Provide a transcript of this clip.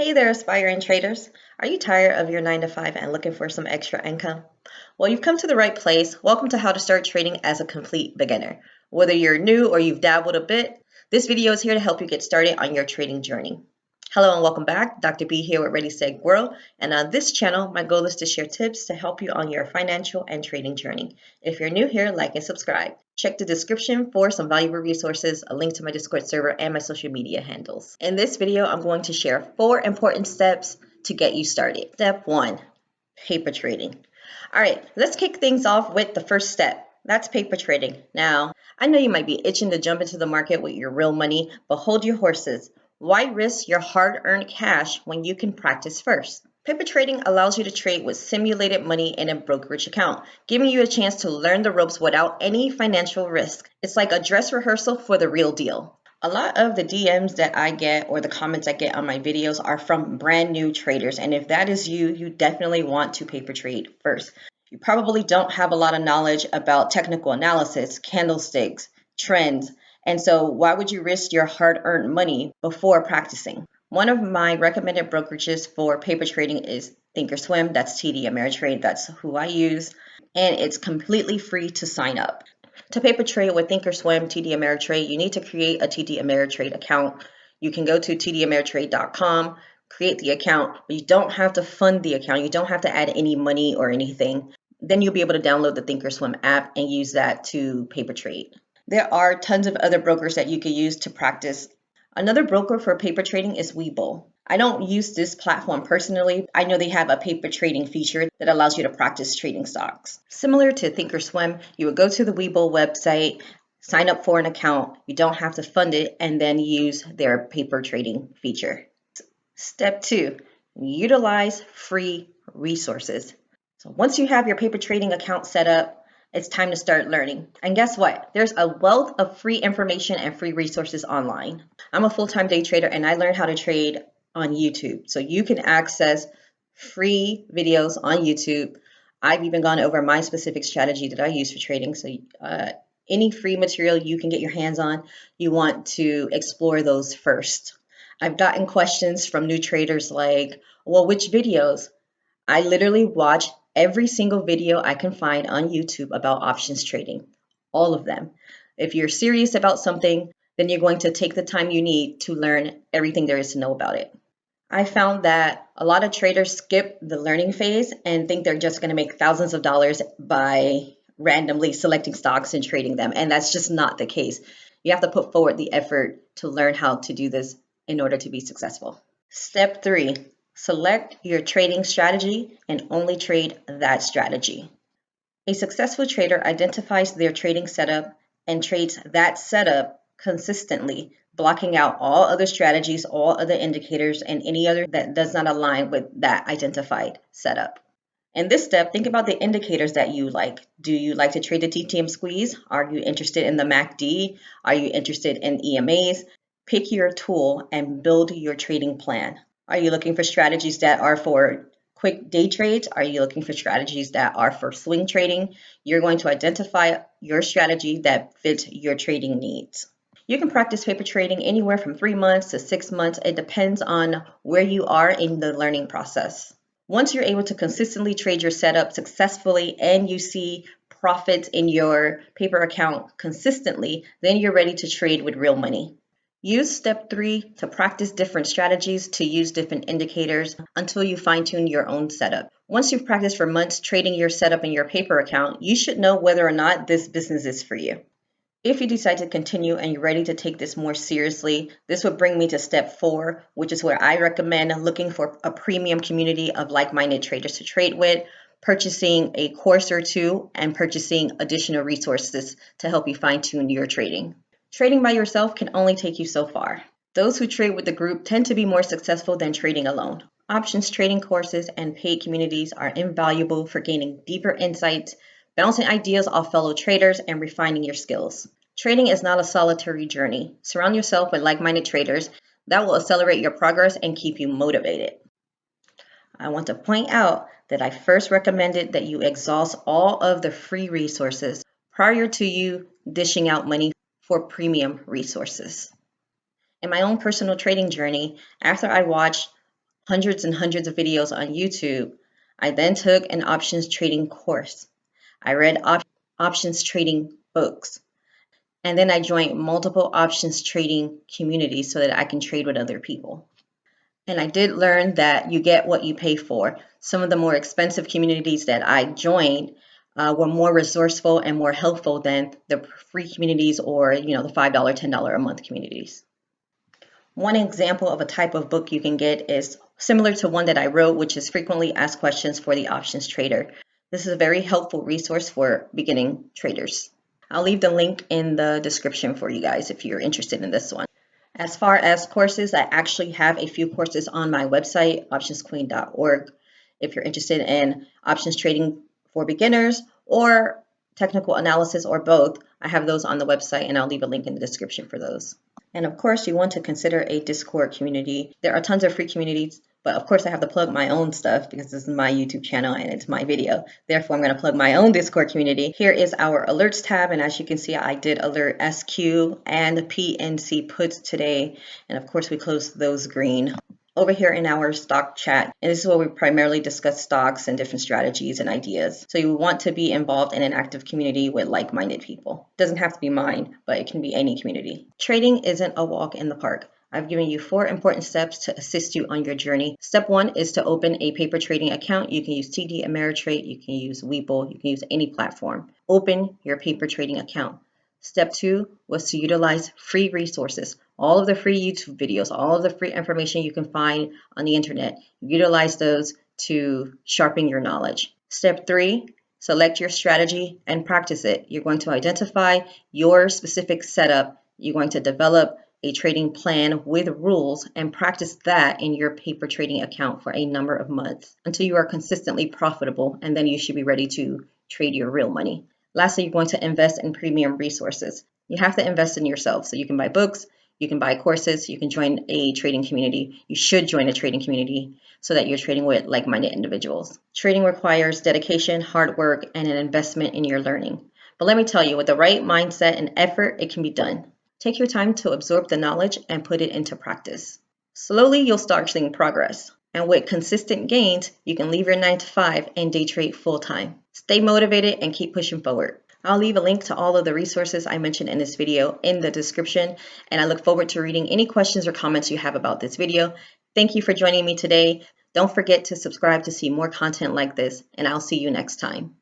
Hey there, aspiring traders. Are you tired of your 9 to 5 and looking for some extra income? Well, you've come to the right place. Welcome to How to Start Trading as a Complete Beginner. Whether you're new or you've dabbled a bit, this video is here to help you get started on your trading journey. Hello and welcome back. Dr. B here with Ready, Set, Grow. And on this channel, my goal is to share tips to help you on your financial and trading journey. If you're new here, like and subscribe. Check the description for some valuable resources, a link to my Discord server, and my social media handles. In this video, I'm going to share 4 important steps to get you started. Step 1, paper trading. All right, let's kick things off with the first step. That's paper trading. Now, I know you might be itching to jump into the market with your real money, but hold your horses. Why risk your hard-earned cash when you can practice first? Paper trading allows you to trade with simulated money in a brokerage account, giving you a chance to learn the ropes without any financial risk. It's like a dress rehearsal for the real deal. A lot of the DMs that I get or the comments I get on my videos are from brand new traders. And if that is you, you definitely want to paper trade first. You probably don't have a lot of knowledge about technical analysis, candlesticks, trends. And so why would you risk your hard-earned money before practicing? One of my recommended brokerages for paper trading is Thinkorswim. That's TD Ameritrade. That's who I use. And it's completely free to sign up. To paper trade with Thinkorswim, TD Ameritrade, you need to create a TD Ameritrade account. You can go to tdameritrade.com, create the account, but you don't have to fund the account. You don't have to add any money or anything. Then you'll be able to download the Thinkorswim app and use that to paper trade. There are tons of other brokers that you can use to practice. Another broker for paper trading is Webull. I don't use this platform personally. I know they have a paper trading feature that allows you to practice trading stocks. Similar to Thinkorswim, you would go to the Webull website, sign up for an account. You don't have to fund it, and then use their paper trading feature. Step 2, utilize free resources. So once you have your paper trading account set up, it's time to start learning. And guess what? There's a wealth of free information and free resources online. I'm a full-time day trader and I learned how to trade on YouTube. So you can access free videos on YouTube. I've even gone over my specific strategy that I use for trading. So any free material you can get your hands on, you want to explore those first. I've gotten questions from new traders like, well, which videos? I literally watch every single video I can find on YouTube about options trading, all of them. If you're serious about something, then you're going to take the time you need to learn everything there is to know about it. I found that a lot of traders skip the learning phase and think they're just going to make thousands of dollars by randomly selecting stocks and trading them. And that's just not the case. You have to put forward the effort to learn how to do this in order to be successful. Step 3. Select your trading strategy and only trade that strategy. A successful trader identifies their trading setup and trades that setup consistently, blocking out all other strategies, all other indicators, and any other that does not align with that identified setup. In this step, think about the indicators that you like. Do you like to trade the TTM squeeze? Are you interested in the MACD? Are you interested in EMAs? Pick your tool and build your trading plan. Are you looking for strategies that are for quick day trades? Are you looking for strategies that are for swing trading? You're going to identify your strategy that fits your trading needs. You can practice paper trading anywhere from 3 months to 6 months. It depends on where you are in the learning process. Once you're able to consistently trade your setup successfully and you see profits in your paper account consistently, then you're ready to trade with real money. Use step 3 to practice different strategies, to use different indicators until you fine-tune your own setup. Once you've practiced for months trading your setup in your paper account, you should know whether or not this business is for you. If you decide to continue and you're ready to take this more seriously, this would bring me to step 4, which is where I recommend looking for a premium community of like-minded traders to trade with, purchasing a course or two, and purchasing additional resources to help you fine-tune your trading. Trading by yourself can only take you so far. Those who trade with the group tend to be more successful than trading alone. Options trading courses and paid communities are invaluable for gaining deeper insights, bouncing ideas off fellow traders, and refining your skills. Trading is not a solitary journey. Surround yourself with like-minded traders that will accelerate your progress and keep you motivated. I want to point out that I first recommended that you exhaust all of the free resources prior to you dishing out money for premium resources. In my own personal trading journey, after I watched hundreds and hundreds of videos on YouTube. I then took an options trading course. I read options trading books. And then I joined multiple options trading communities so that I can trade with other people. And I did learn that you get what you pay for. Some of the more expensive communities that I joined were more resourceful and more helpful than the free communities or the $5, $10 a month communities. One example of a type of book you can get is similar to one that I wrote, which is Frequently Asked Questions for the Options Trader. This is a very helpful resource for beginning traders. I'll leave the link in the description for you guys if you're interested in this one. As far as courses, I actually have a few courses on my website, optionsqueen.org. If you're interested in options trading for beginners or technical analysis or both, I have those on the website and I'll leave a link in the description for those. And of course, you want to consider a Discord community. There are tons of free communities, but of course I have to plug my own stuff because this is my YouTube channel and it's my video. Therefore, I'm going to plug my own Discord community. Here is our alerts tab. And as you can see, I did alert SQ and PNC puts today. And of course, we closed those green. Over here in our stock chat, and this is where we primarily discuss stocks and different strategies and ideas. So you want to be involved in an active community with like-minded people. It doesn't have to be mine, but it can be any community. Trading isn't a walk in the park. I've given you 4 important steps to assist you on your journey. Step 1 is to open a paper trading account. You can use TD Ameritrade, you can use Webull, you can use any platform. Open your paper trading account. Step 2 was to utilize free resources. All of the free YouTube videos, all of the free information you can find on the internet. Utilize those to sharpen your knowledge. Step 3, select your strategy and practice it. You're going to identify your specific setup. You're going to develop a trading plan with rules and practice that in your paper trading account for a number of months until you are consistently profitable, and then you should be ready to trade your real money. Lastly, you're going to invest in premium resources. You have to invest in yourself. So you can buy books, you can buy courses, you can join a trading community. You should join a trading community so that you're trading with like-minded individuals. Trading requires dedication, hard work, and an investment in your learning. But let me tell you, with the right mindset and effort, it can be done. Take your time to absorb the knowledge and put it into practice. Slowly, you'll start seeing progress. And with consistent gains, you can leave your 9-to-5 and day trade full-time. Stay motivated and keep pushing forward. I'll leave a link to all of the resources I mentioned in this video in the description, and I look forward to reading any questions or comments you have about this video. Thank you for joining me today. Don't forget to subscribe to see more content like this, and I'll see you next time.